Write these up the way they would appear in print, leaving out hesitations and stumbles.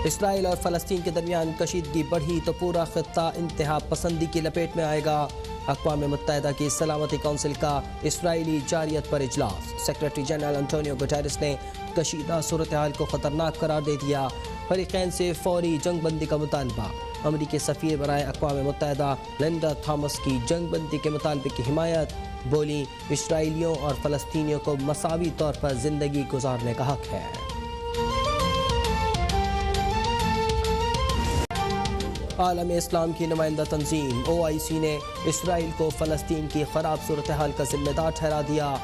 اسرائیل اور فلسطین کے درمیان کشیدگی بڑھی تو پورا خطہ انتہا پسندی کی لپیٹ میں آئے گا۔ اقوام متحدہ کی سلامتی کونسل کا اسرائیلی جارحیت پر اجلاس۔ سیکریٹری جنرل انٹونیو گٹیرس نے کشیدہ صورتحال کو خطرناک قرار دے دیا۔ فریقین سے فوری جنگ بندی کا مطالبہ۔ امریکی سفیر برائے اقوام متحدہ لنڈا تھامس کی جنگ بندی کے مطالبے کی حمایت۔ بولی اسرائیلیوں اور فلسطینیوں کو مساوی طور پر زندگی گزارنے کا حق ہے۔ عالم اسلام کی نمائندہ تنظیم OIC نے اسرائیل کو فلسطین کی خراب صورتحال کا ذمہ دار ٹھہرا دیا۔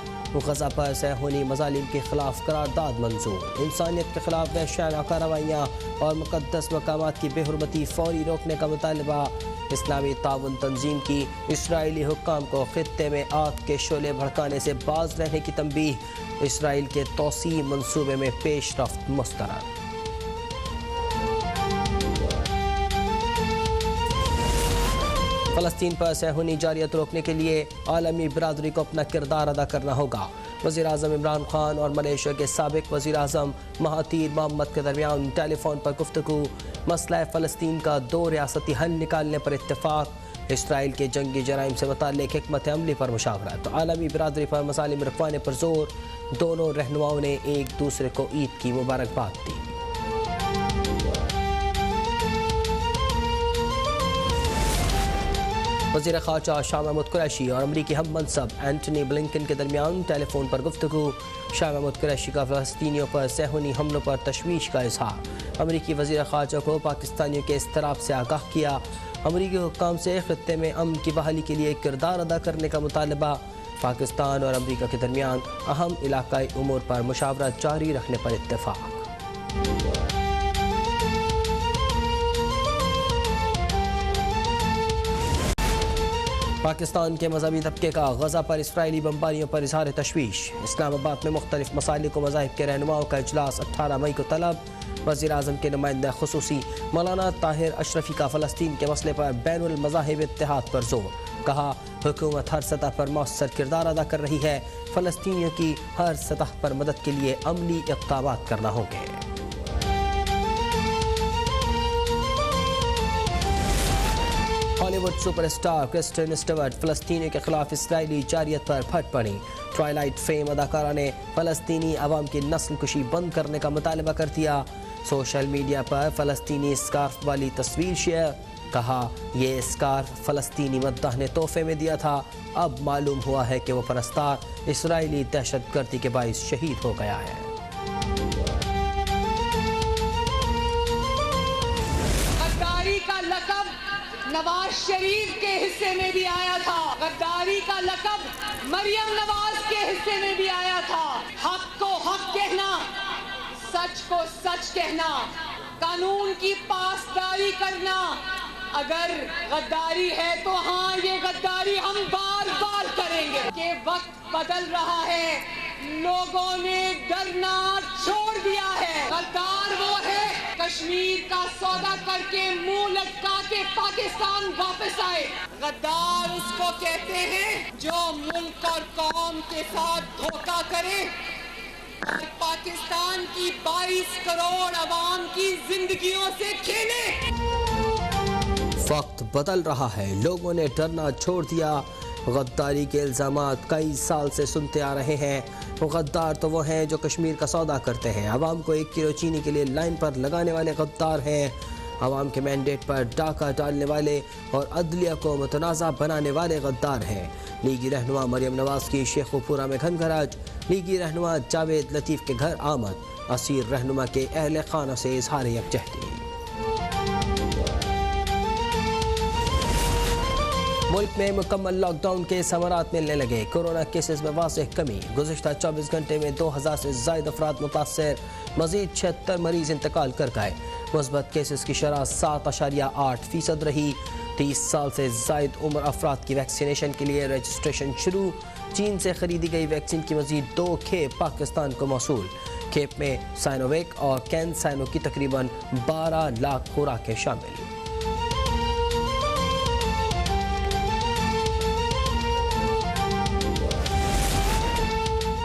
غزہ پر صہیونی مظالم کے خلاف قرارداد منظور۔ انسانیت کے خلاف وحشیانہ کارروائیاں اور مقدس مقامات کی بے حرمتی فوری روکنے کا مطالبہ۔ اسلامی تعاون تنظیم کی اسرائیلی حکام کو خطے میں آگ کے شعلے بھڑکانے سے باز رہنے کی تنبیہ۔ اسرائیل کے توسیع منصوبے میں پیش رفت مسترد۔ فلسطین پر صہیونی جارحیت روکنے کے لیے عالمی برادری کو اپنا کردار ادا کرنا ہوگا۔ وزیراعظم عمران خان اور ملیشیا کے سابق وزیراعظم مہاتیر محمد کے درمیان ٹیلی فون پر گفتگو۔ مسئلہ فلسطین کا 2 ریاستی حل نکالنے پر اتفاق۔ اسرائیل کے جنگی جرائم سے متعلق حکمت عملی پر مشاورت۔ عالمی برادری پر مظالم رکوانے پر زور۔ دونوں رہنماؤں نے ایک دوسرے کو عید کی مبارکباد دی۔ وزیر خارجہ شاہ محمود قریشی اور امریکی ہم منصب اینٹنی بلنکن کے درمیان ٹیلی فون پر گفتگو۔ شاہ محمود قریشی کا فلسطینیوں پر صہیونی حملوں پر تشویش کا اظہار۔ امریکی وزیر خارجہ کو پاکستانیوں کے اضطراب سے آگاہ کیا۔ امریکی حکام سے خطے میں امن کی بحالی کے لیے کردار ادا کرنے کا مطالبہ۔ پاکستان اور امریکہ کے درمیان اہم علاقائی امور پر مشاورت جاری رکھنے پر اتفاق۔ پاکستان کے مذہبی طبقے کا غزہ پر اسرائیلی بمباریوں پر اظہار تشویش۔ اسلام آباد میں مختلف مسالک و مذاہب کے رہنماؤں کا اجلاس 18 مئی کو طلب۔ وزیر اعظم کے نمائندہ خصوصی مولانا طاہر اشرفی کا فلسطین کے مسئلے پر بین المذاہب اتحاد پر زور۔ کہا حکومت ہر سطح پر مؤثر کردار ادا کر رہی ہے۔ فلسطینیوں کی ہر سطح پر مدد کے لیے عملی اقدامات کرنا ہوں گے۔ ہالی ووڈ سپر اسٹار کرسٹن اسٹیورٹ فلسطینیوں کے خلاف اسرائیلی جارحیت پر پھٹ پڑی۔ ٹوائلائٹ فیم اداکارہ نے فلسطینی عوام کی نسل کشی بند کرنے کا مطالبہ کر دیا۔ سوشل میڈیا پر فلسطینی اسکارف والی تصویر شیئر۔ کہا یہ اسکارف فلسطینی مداح نے تحفے میں دیا تھا۔ اب معلوم ہوا ہے کہ وہ پرستار اسرائیلی دہشت گردی کے باعث شہید ہو گیا ہے۔ نواز شریف کے حصے میں بھی آیا تھا، غداری کا لقب مریم نواز کے حصے میں بھی آیا تھا۔ حق کو حق کہنا، سچ کو سچ کہنا، قانون کی پاسداری کرنا۔ اگر غداری ہے تو ہاں یہ غداری ہم بار بار کریں گے۔ کہ وقت بدل رہا ہے، لوگوں نے ڈرنا چھوڑ دیا ہے۔ غدار وہ ہے کشمیر کا سودا کر کے منہ لٹکا کے پاکستان واپس آئے۔ غدار اس کو کہتے ہیں جو ملک اور قوم کے ساتھ دھوکہ کرے اور پاکستان کی 22 کروڑ عوام کی زندگیوں سے کھیلے۔ وقت بدل رہا ہے، لوگوں نے ڈرنا چھوڑ دیا۔ غداری کے الزامات کئی سال سے سنتے آ رہے ہیں۔ غدار تو وہ ہیں جو کشمیر کا سودا کرتے ہیں، عوام کو 1 کلو چینی کے لیے لائن پر لگانے والے غدار ہیں، عوام کے مینڈیٹ پر ڈاکہ ڈالنے والے اور عدلیہ کو متنازع بنانے والے غدار ہیں۔ لیگی رہنما مریم نواز کی شیخوپورہ میں گھن گھراج، لیگی رہنما جاوید لطیف کے گھر آمد، اسیر رہنما کے اہل خانہ سے اظہار یکجہتی۔ ملک میں مکمل لاک ڈاؤن کے ثمرات ملنے لگے۔ کورونا کیسز میں واضح کمی۔ گزشتہ 24 گھنٹے میں 2000 سے زائد افراد متاثر، مزید 76 مریض انتقال کر گئے۔ مثبت کیسز کی شرح 7.8% رہی۔ 30 سال سے زائد عمر افراد کی ویکسینیشن کے لیے رجسٹریشن شروع۔ چین سے خریدی گئی ویکسین کی مزید 2 کھیپ پاکستان کو موصول۔ کھیپ میں سائنوویک اور کین سائنو کی تقریباً 12 لاکھ خوراکیں شامل۔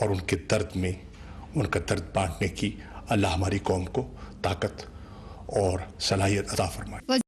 اور ان کے درد میں ان کا درد بانٹنے کی اللہ ہماری قوم کو طاقت اور صلاحیت عطا فرمائے.